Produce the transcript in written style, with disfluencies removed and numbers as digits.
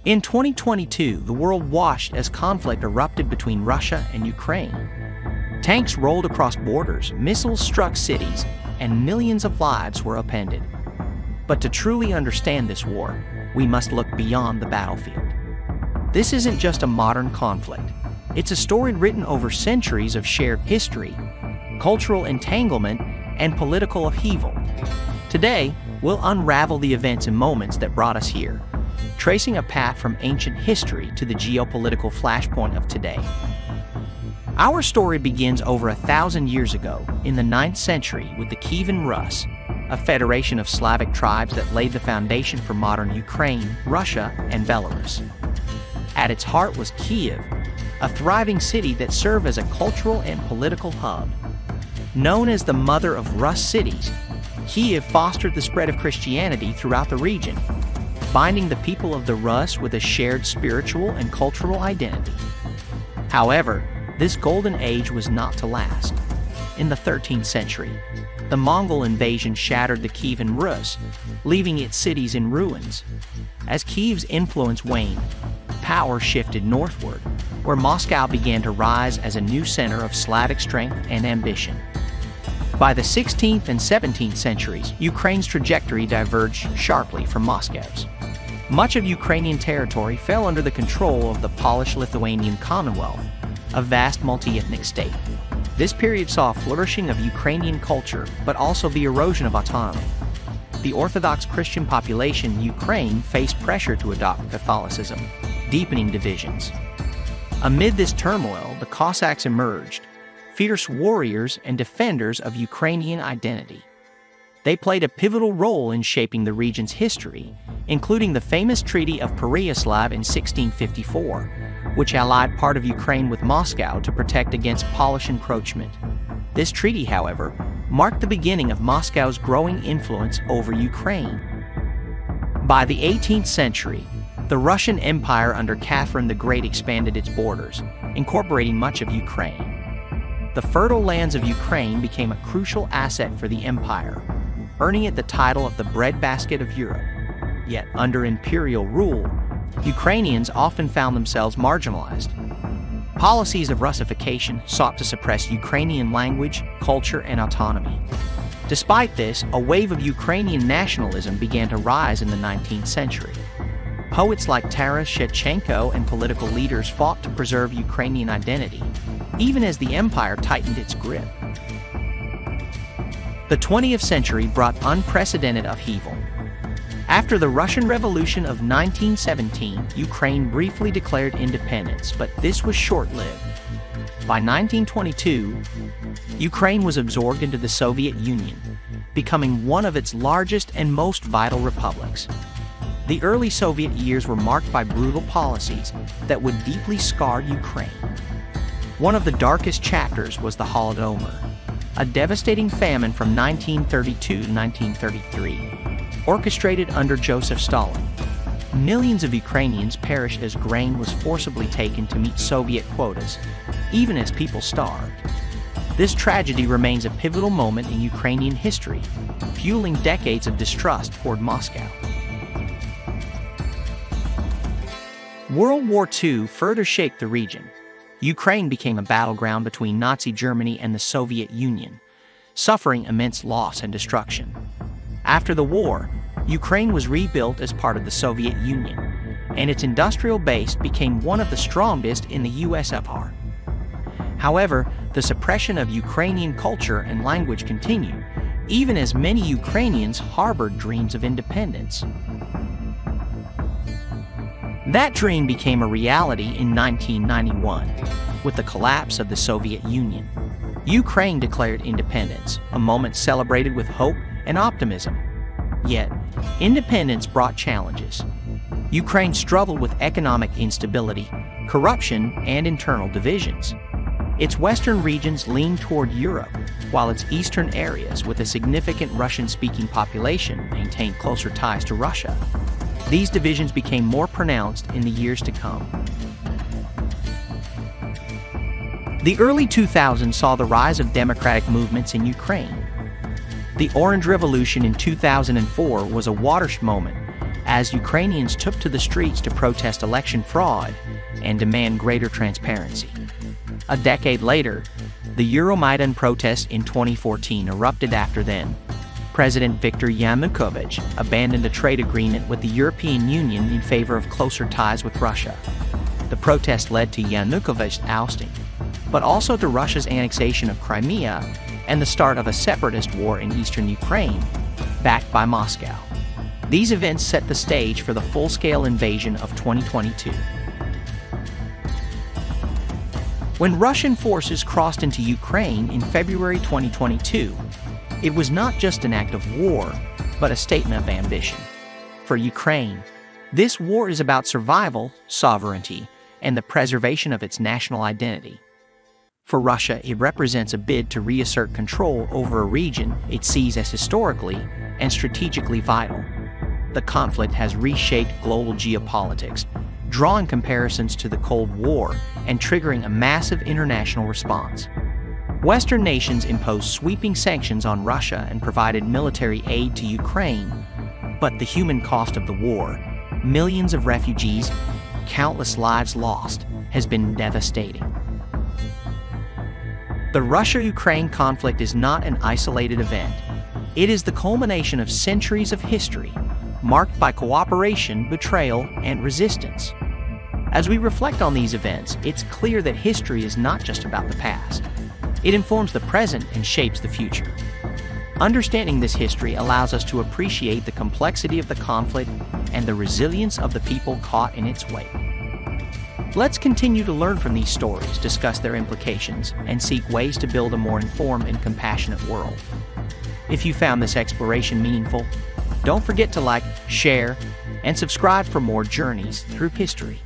In 2022, the world watched as conflict erupted between Russia and Ukraine. Tanks rolled across borders, missiles struck cities, and millions of lives were upended. But to truly understand this war, we must look beyond the battlefield. This isn't just a modern conflict. It's a story written over centuries of shared history, cultural entanglement, and political upheaval. Today, we'll unravel the events and moments that brought us here, tracing a path from ancient history to the geopolitical flashpoint of today. Our story begins over 1,000 years ago, in the 9th century, with the Kievan Rus, a federation of Slavic tribes that laid the foundation for modern Ukraine, Russia, and Belarus. At its heart was Kiev, a thriving city that served as a cultural and political hub. Known as the Mother of Rus cities, Kiev fostered the spread of Christianity throughout the region, binding the people of the Rus with a shared spiritual and cultural identity. However, this golden age was not to last. In the 13th century, the Mongol invasion shattered the Kievan Rus, leaving its cities in ruins. As Kiev's influence waned, power shifted northward, where Moscow began to rise as a new center of Slavic strength and ambition. By the 16th and 17th centuries, Ukraine's trajectory diverged sharply from Moscow's. Much of Ukrainian territory fell under the control of the Polish-Lithuanian Commonwealth, a vast multi-ethnic state. This period saw a flourishing of Ukrainian culture, but also the erosion of autonomy. The Orthodox Christian population in Ukraine faced pressure to adopt Catholicism, deepening divisions. Amid this turmoil, the Cossacks emerged, fierce warriors and defenders of Ukrainian identity. They played a pivotal role in shaping the region's history, including the famous Treaty of Pereyaslav in 1654, which allied part of Ukraine with Moscow to protect against Polish encroachment. This treaty, however, marked the beginning of Moscow's growing influence over Ukraine. By the 18th century, the Russian Empire under Catherine the Great expanded its borders, incorporating much of Ukraine. The fertile lands of Ukraine became a crucial asset for the empire, earning it the title of the breadbasket of Europe. Yet, under imperial rule, Ukrainians often found themselves marginalized. Policies of Russification sought to suppress Ukrainian language, culture, and autonomy. Despite this, a wave of Ukrainian nationalism began to rise in the 19th century. Poets like Taras Shevchenko and political leaders fought to preserve Ukrainian identity, even as the empire tightened its grip. The 20th century brought unprecedented upheaval. After the Russian Revolution of 1917, Ukraine briefly declared independence, but this was short-lived. By 1922, Ukraine was absorbed into the Soviet Union, becoming one of its largest and most vital republics. The early Soviet years were marked by brutal policies that would deeply scar Ukraine. One of the darkest chapters was the Holodomor, a devastating famine from 1932 to 1933. Orchestrated under Joseph Stalin. Millions of Ukrainians perished as grain was forcibly taken to meet Soviet quotas, even as people starved. This tragedy remains a pivotal moment in Ukrainian history, fueling decades of distrust toward Moscow. World War II further shaped the region. Ukraine became a battleground between Nazi Germany and the Soviet Union, suffering immense loss and destruction. After the war, Ukraine was rebuilt as part of the Soviet Union, and its industrial base became one of the strongest in the USSR. However, the suppression of Ukrainian culture and language continued, even as many Ukrainians harbored dreams of independence. That dream became a reality in 1991, with the collapse of the Soviet Union. Ukraine declared independence, a moment celebrated with hope and optimism. Yet, independence brought challenges. Ukraine struggled with economic instability, corruption, and internal divisions. Its western regions leaned toward Europe, while its eastern areas, with a significant Russian-speaking population, maintained closer ties to Russia. These divisions became more pronounced in the years to come. The early 2000s saw the rise of democratic movements in Ukraine. The Orange Revolution in 2004 was a watershed moment, as Ukrainians took to the streets to protest election fraud and demand greater transparency. A decade later, the Euromaidan protest in 2014 erupted after then. President Viktor Yanukovych abandoned a trade agreement with the European Union in favor of closer ties with Russia. The protest led to Yanukovych's ousting, but also to Russia's annexation of Crimea and the start of a separatist war in eastern Ukraine, backed by Moscow. These events set the stage for the full-scale invasion of 2022. When Russian forces crossed into Ukraine in February 2022, it was not just an act of war, but a statement of ambition. For Ukraine, this war is about survival, sovereignty, and the preservation of its national identity. For Russia, it represents a bid to reassert control over a region it sees as historically and strategically vital. The conflict has reshaped global geopolitics, drawing comparisons to the Cold War and triggering a massive international response. Western nations imposed sweeping sanctions on Russia and provided military aid to Ukraine, but the human cost of the war, millions of refugees, countless lives lost, has been devastating. The Russia-Ukraine conflict is not an isolated event. It is the culmination of centuries of history, marked by cooperation, betrayal, and resistance. As we reflect on these events, it's clear that history is not just about the past. It informs the present and shapes the future. Understanding this history allows us to appreciate the complexity of the conflict and the resilience of the people caught in its wake. Let's continue to learn from these stories, discuss their implications, and seek ways to build a more informed and compassionate world. If you found this exploration meaningful, don't forget to like, share, and subscribe for more journeys through history.